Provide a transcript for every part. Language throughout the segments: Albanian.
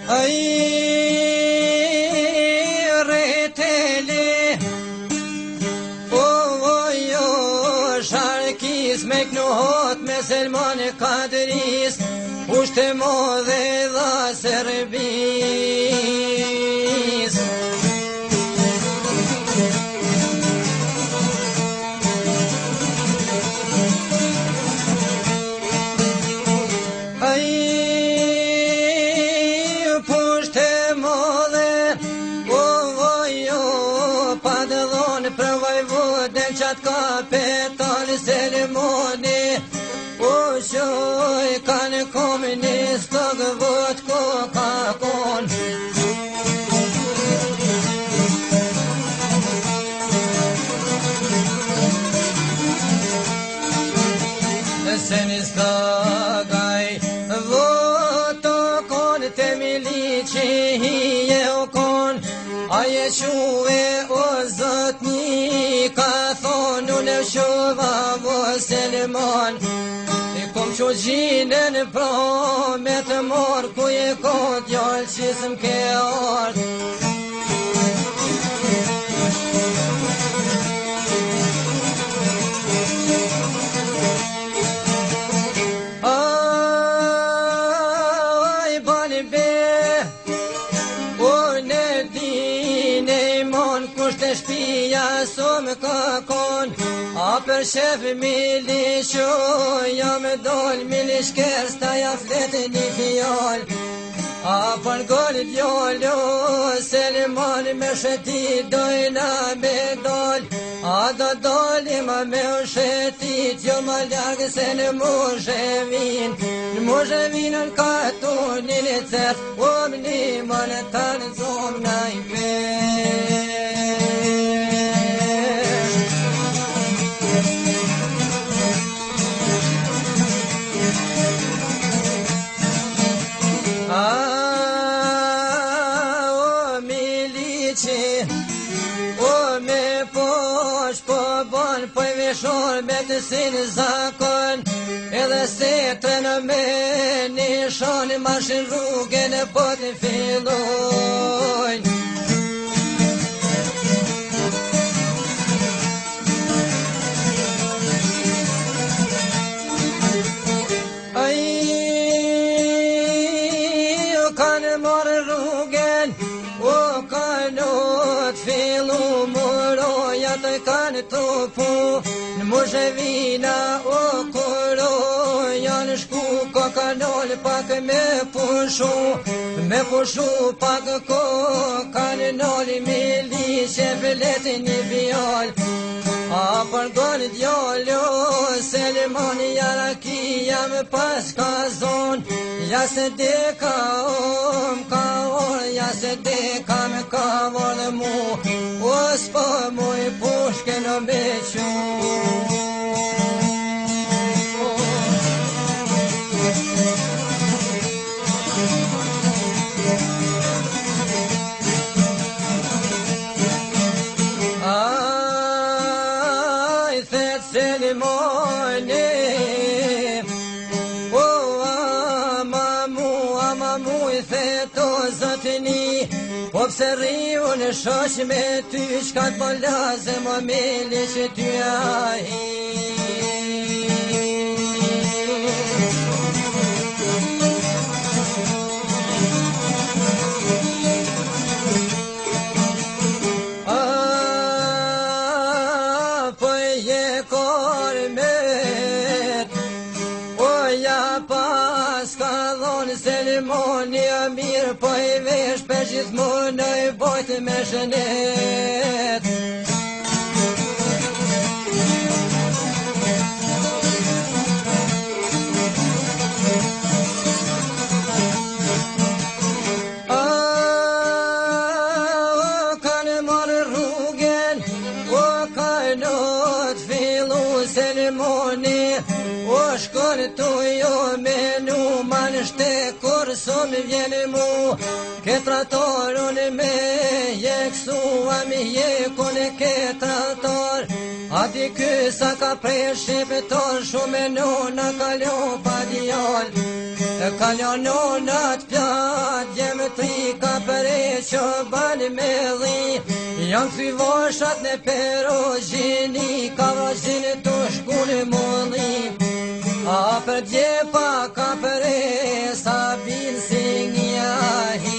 Ai retele sharkis me knohot me Selman Kadris ushte modhe dha Serbis Kapetan Selmoni o shoj kanë komunist të gëvët ko kakon se nista gaj voto kon te milici hije o kon aje shuve o zotni ka thonu në shuva vo Selman e kom që gjinën pra me të morë ku e ko djallë që sëm ke ardë som ka kon a për shef milisho jam dol milishker sta ja fletë një fjall a për gol djollo Selman me sheti dojna me dol a do dolim me shetit jo ma largë se në muzhevin në katunin e cert o mni më në tanë zom na i shor me të sinë zakon edhe se të në me një shoni mashin rrugën e po të fillojnë ai o kanë morë rrugën o kanë të fillu muroja të kanë trupu Muzhevina o koro janë shku ko kanol pak me pushu pak ko kanol milishe vlet një vjall a për gën djollo Selman jaraki jam pas ka zon ja se de ka ka or ja se de ka me ka vor mu o s'po mu i pushke në bequ Po pse rriu në shosh me ty shka të po lazë më mili që ty ahi po je kormet o ja pas ka dhonë Selmoni a mirë po i vesh për gjithmonë i bojtë me shënet kanë marë rrugën o kanë të fillu Selmoni o shkon të jo menu manë shte kur som vjen mu ke tratorun me jeksuam jekun ke trator ati ky sa ka prej shqiptor shumë nona kalon pa djall kalon nonat pjat jem tri që banë me dhi, janë këthy voshat në perozhini, ka vazhini të shkullë mëlli. A për djepa ka për e sabin si njahi.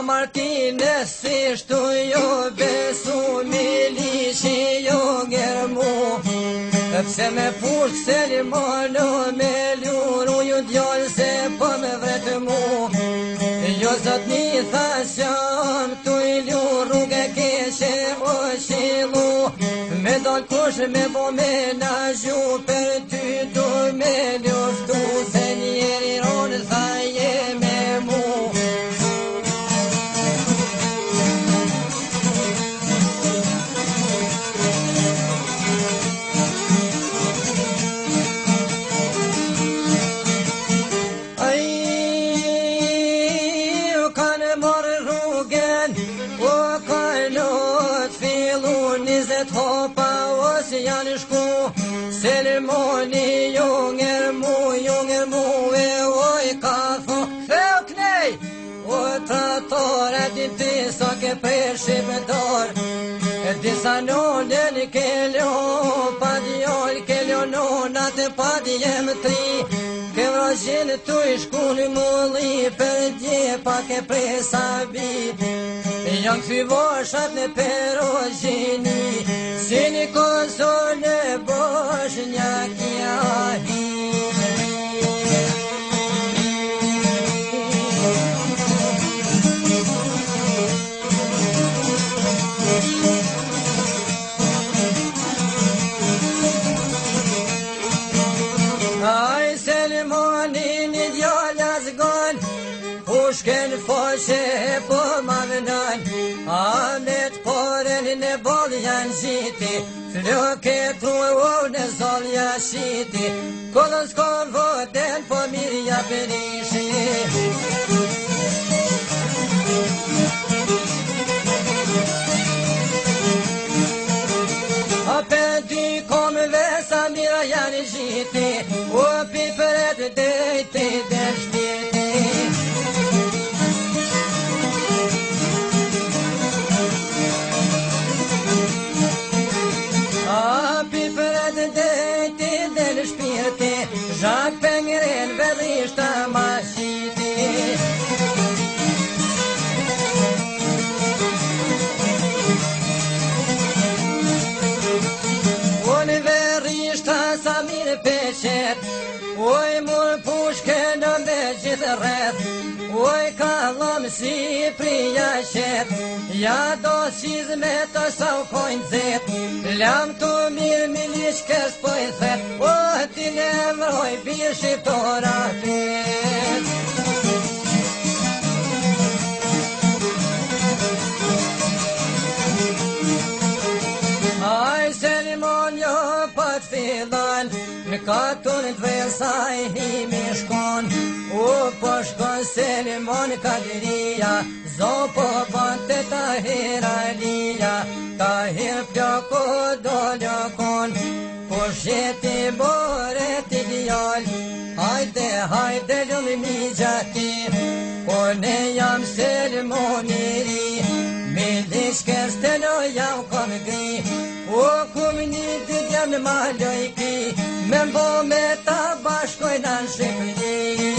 Martine si shtu jo besu mili që jo ngermu. Pse me push se limono me luru ju djallë se po me vretë mu. Jo zot një thasjon tu i luru rrugë keshe o shilu. Me dal kush me bo me na gju për ty du me luftu se njeri ronë tha je me mu. Janë shku, Selimoni junger mu e oj ka tho, theu knej, o tratore ti pisa ke preshi me dor, disa nonen ke ljo, pa djol ke ljo nonat pa djem tri, ke vrajin tu i shku në mulli, për djepa ke presa bit. Janë këthy voshat në perozhini, si një kozone bosh një kjahi. Aj Selimoni një djalla zgon, pushken foshe po ma vënën, amet poren në bol janë gjiti, flëke tru në zolja shiti, kodën s'ko voden po mirja perishi. A për dy komëve sa mira janë gjiti, o pipëret dejti dhe shtiti. Zhak pengren vedishta ma shiti. Unë verishta sa mirë peshet, oj mur pushke në me gjithë rreth, oj kalom si prija shet, ja do shizme të sa u kojnë zet, lam të mirë milish kës po i thet, o ti ne vroj bir shqiptora pet. Aj Selimon jo pat fillan, në katun të vesaj himi shkon, o po shkon Selimon Kadiria, zopo bante ta heralia, ta her pjako doljo kon, po shjeti bore ti djall, hajde lëmi mi gjati, po ne jam Selimoni, milish kerstelo jam kom gri, o komuniti jam në malojki, me mbo me ta bashkojnë në Shqipëri.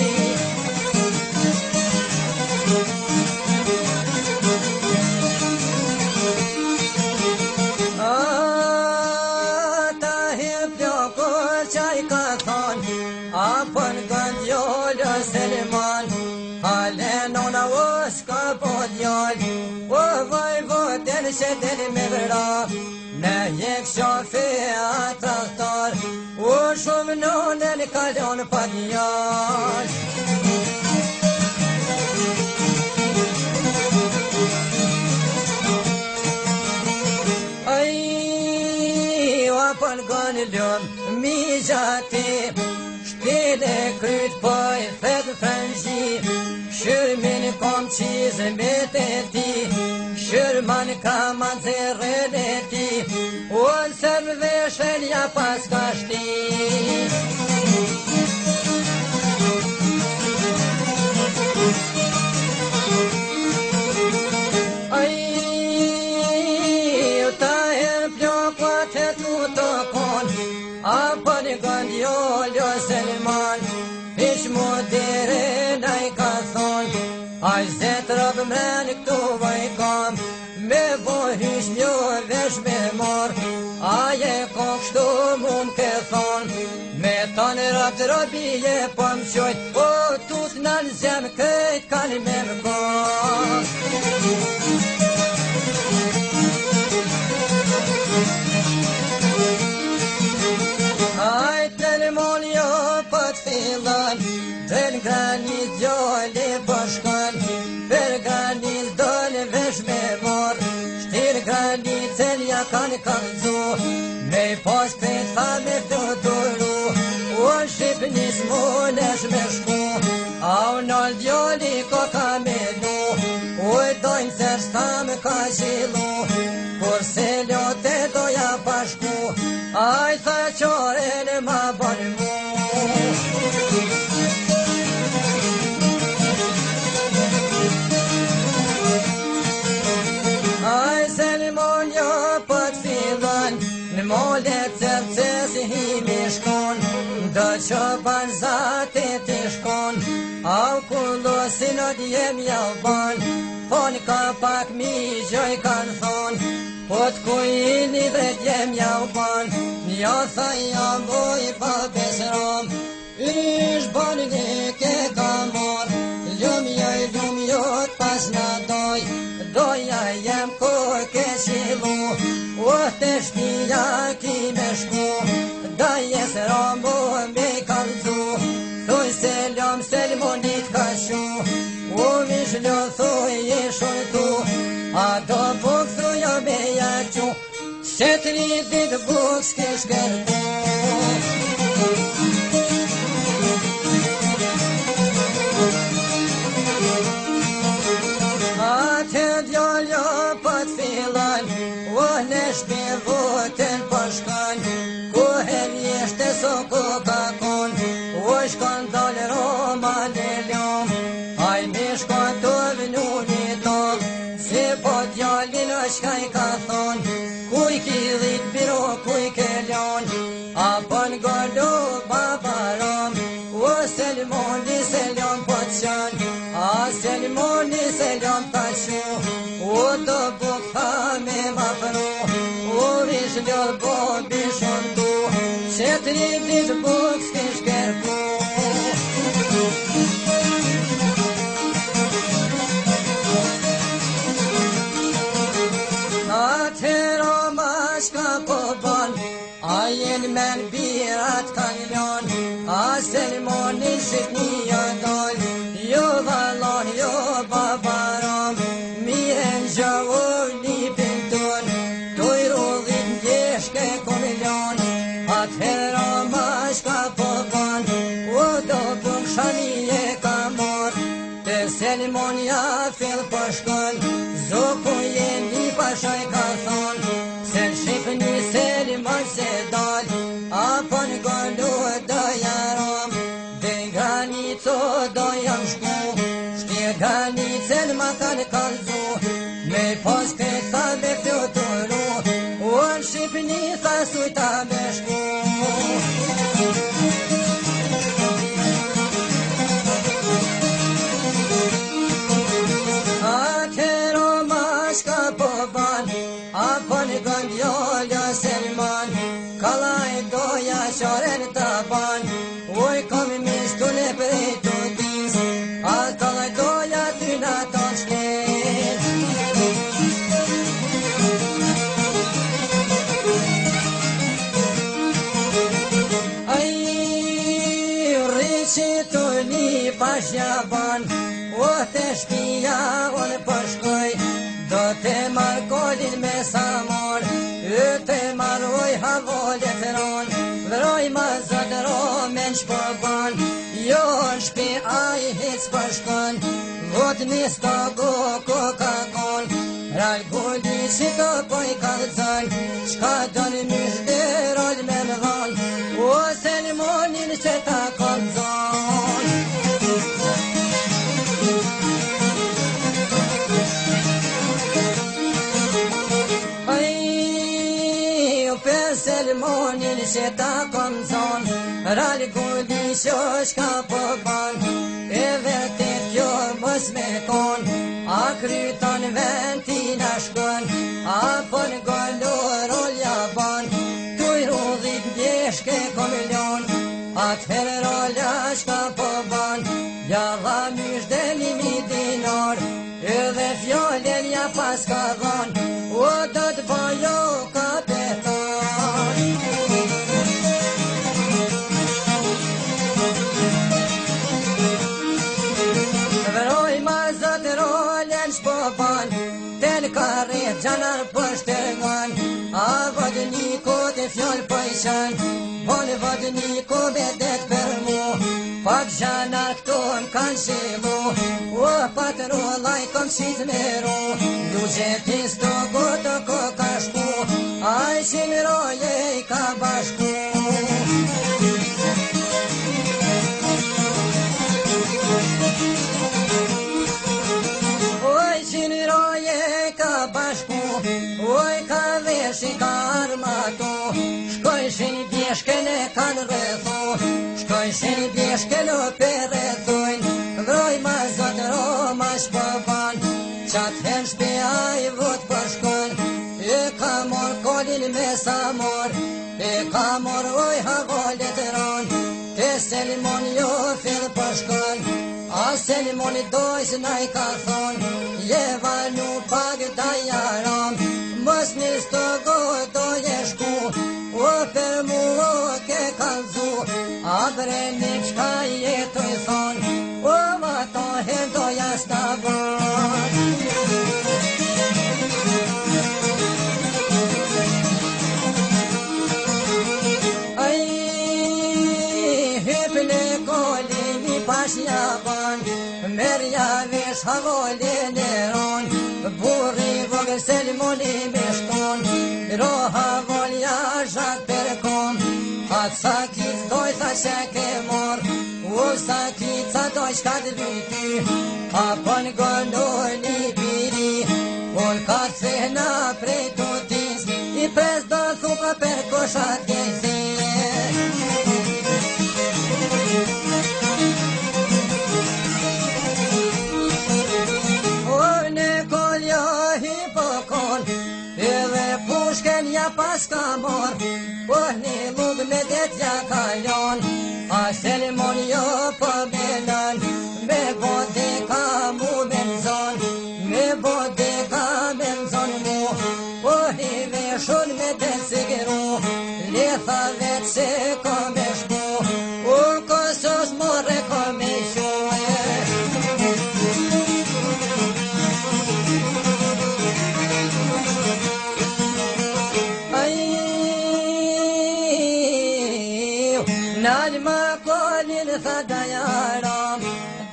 Ta hip jo kur qaj ka thonë, gjera, në jek shafi atraktar, u shumë në në kalon pa njash. Pan gani lëm mi gjati, shtile kryt poj thet frëngji, shërmin kom qizë mbet e ti, shërman kam anzërën e ti, unë sërë veshen ja pas ka shti. Apën gëndjoljo Selman, ish modere naj ka thonë, aj zetë rëbë mrenë këtu vajkam, me vojrish mjo vesh me morë, aje ko kështu mund ke thonë, me tanë rëbë të rëbije po më qojtë, o tut në në zemë këjtë kanë me më kohë. Del graniz gjole bashkan, per graniz dole vesh me mor, shtir granicen ja kanë kalzu, me pas këtha me fdoturu, u shqipnis munesh me shku, au nal djoli ko ka me lu, u dojnë se shta me ka qilu, kur se lote doja bashku, aj tha qore në ma bon mu. Në molet zërcës hi me shkon, do që ban zate të shkon, au kullosin o djem jau ban, fon ka pak mi gjoj kan thon, po t'kujini dhe djem jau ban, njo tha jam boj pa besrom, ish ban në ke ka mor, ljum jot pas në doj, doja jem ko ke qilu, o të shtia ki me shku, da jes rambo me kalzu, thuj se ljom selmonit ka shu, u mishlo thuj e shortu, a do buk thuj o me jakqu, se të rridit buk s'ke shkertu. Në shpivotën pashkan, ku hem jeshte so ku ka kon, u shkon dal Roma në ljom, aj me shkon të vënu një tol, se po djallin është kaj ka thon, kuj ki dhit biro kuj ke ljon, a bon gollu babarom, u selmoni se ljon po qan, a selmoni se ljon pa shu, u do buk tha me ma pru, u vish ljot bo bishon tu, që të rritit buk s'ke shkerku. Atëro ma shka po ban, a jen men birat kanë ljon, a selmoni shqipni jo dol, jo valon jo babarom, miren gjavur një pinton, tuj rudhit njeshke komilion, atëhera ma shka po ban, u do buk shani e ka mor, të selmonja fill po shkon, zoku jeni pashaj ka thon, se shqipni selmon se dal, apon gollu do jarom, dhe granico do jam shku, granicen ma kanë kalzu, me pos këtha me fluturu, u në Shqipni tha sujta me shku. Atëro ma shka po ban, apon gëndjoljo Selman, kalaj doja qoren të ban, uj kom mishtune prej të dis, a kalaj doja ty në të shket. pashja ban, o të shpia unë përshkoj, do të marrë kolin me samor, të marroj havolet ron, vroj ma zotëro me në shpoban, jo në shpi a i hic përshkon, vot një stogu koka kon, rall gulli si të poj kalëzën, shka do në mysh dhe rol me më dhon, o se në monin që ta kom zon. Selmonin që ta kom zon, rall gulli që shka po ban, e vërtet kjo mos me kon, a kryton ventina shkon, a pon gollo rolja ban, tuj rudhit ndjeshke komilion, atëherë rolja shka po ban, ja dha mysh delimi dinar, edhe fjollen ja pas ka dhon, o do të bojo kapetan. Vroj ma zot rollen shpoban, tel karet gjanar pështërgan, a vodniko të fjol pëjshan, bon vodniko bedet për mu, pak gjanar këto m'kan shimu, o patru laj kom shit meru, lujetis të goto ko ka shku, a qin roje i ka bashku. Oj ka veshi ka armatu, shkojshin bjeshken e kanë rrethu, shkojshin bjeshken o përrethujn, vroj ma zotëro ma shpoban, qatëhen shpia i vot përshkon, e ka mor kolin me samor, e ka mor oj havolet ron, te Selmon jo fill përshkon, a Selmon dojs na i ka thon, je vanu pag da jaram, mos nis të do jeshku, o për mu o ke kalzu, a breni qka jetoj thon, o ma to do jasta ban. Aj, hypne kolini pashja ban, merja vesh havolin e ron, burri vogël Selmoni me shton, roha volja zhak për kom, atë sakit doj tha që ke mor, u sakit sa doj shka të vyti, apo në gondoj një piri, unë ka cena prej tutis, i pres do thupa për koshat gjezi. Ja pas ka mor, po një lug me detja kalon, a Selmon jo po belan, me bote ka mu benzon, me bote ka benzon mu, po hi veshun me të sigru, letha vet se ko me shku, u kosos more ko me shue. Nal ma kolin tha da jaram,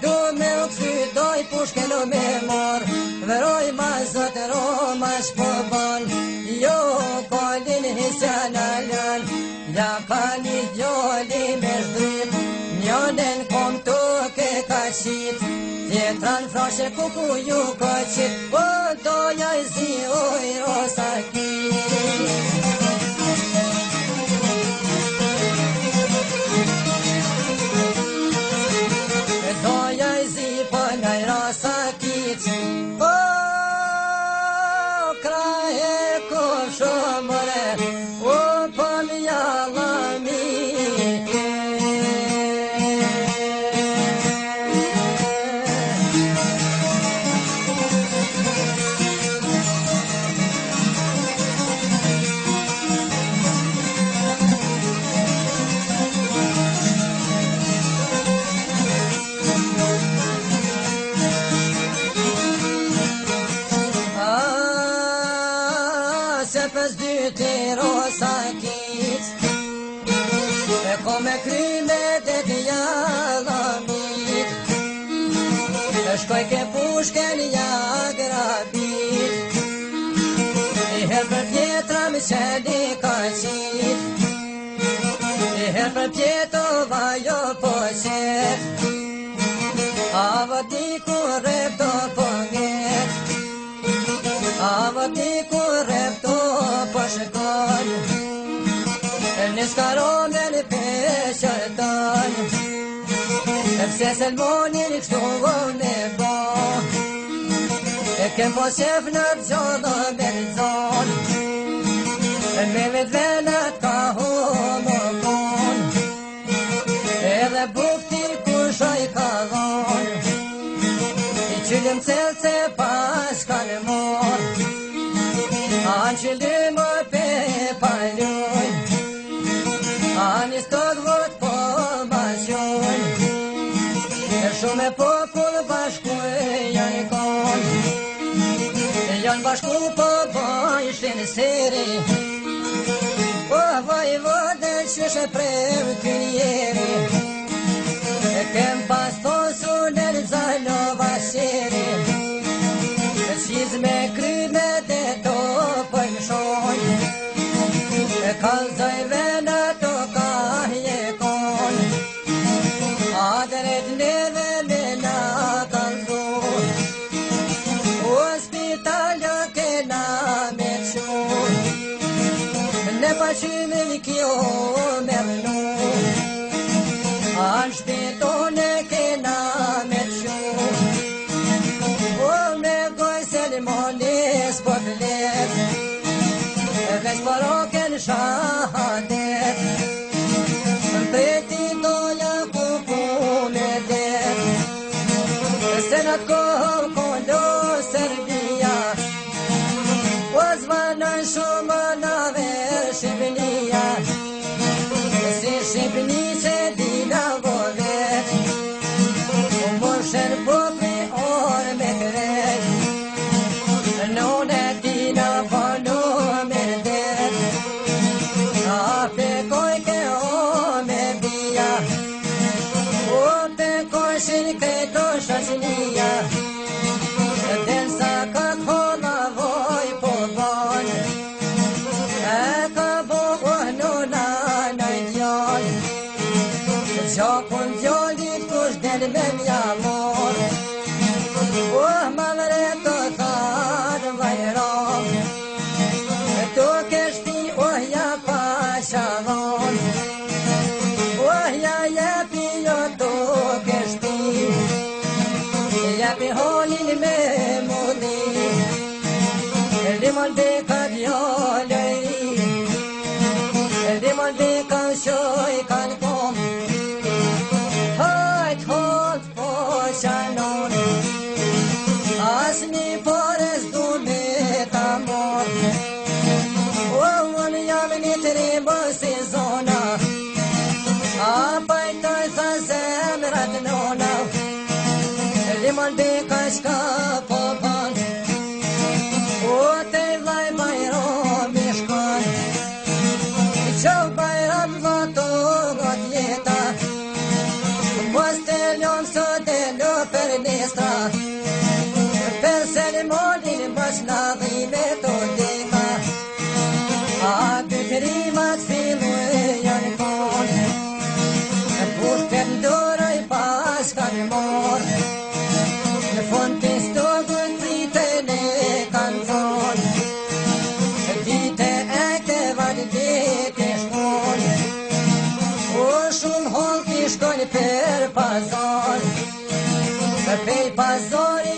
du me u kësy doj pushken u me mor, veroj ma zotëro ma shpoban, jo kolin hisjan alan, ja ka një gjoli me shdrim, njonen kom tuke ka qit, tjetran frashe kuku ju ka qit, o doja i zi oj rosa kit. Sakit, o kraje koshomore, o pomjala mi. ko me kryme dhe t'ja dhamit, shkoj ke pushken ja grabit, i her për pjetra me qeli ka qit, i her për pjetova jo po qet, ava di ku rep do po nget, ava di ku rep do po shkon, në skaron dhe në peshtën, pse selmonin i kështu në bo, kem po shef në gjodë me rëzon, me vetë venat ka homo kon, edhe bukti kushoj ka dhon, i qyllëm cel se pas ka në mor, anë qyllëm o pe paluj, anë i stog vot po bashoj, shumë e popull bashku janë kon, janë bashku po bojshin seri, o vojvodë qyshe prem kënjeri, kem pas tosu në Zalova sheri, qiz me kryme dhe to pëjmë shoj, kalzoj vena to ka jekon, adret neve me na kalzoj, hospitalja kena me qoj, ne pashime një kjo mernu, anë shpitone kena me qoj, o me goj selmonis po vlet, veç paroken shahadet, preti doja ku pune det, se në të kohë kondo Serbia, o zvanën shumë në verë Shqipënia, si Shqipëni që dina vovet, o më shërbopi orë me kret, nune dina panu me det, a pekoj ke o me bia, o pekoj shirketo shashnia, den sa ka kolla voj po bon, e ka bo nuna në djall, gjokun djallit kush del me mja mor, o mamre të thadë vajron, tu keshti o ja pa shavon, o ja jepi jo tu keshti, jepi holin me mudi, limon beka djallëj, limon beka shoj kan kom, hajt hot po shanon, asni pores du me ta mor, o unë jam një të rimbë si zona, a pajtoj tha zemrat nona, limon beka shka po pan, o te vlaj bajrom i shkon, qau bajram vato got jeta, mos te ljon sot e lo për nestra, për selmonin bash na dhime to deka, a këtë rimat fillu e janë kon, pushtet ndoroj pas kanë mor, në fund të stogën ditën e kanë thon, dite e të valë dite shkon, o shumë hol ki shkojnë për pazar, për pej pazar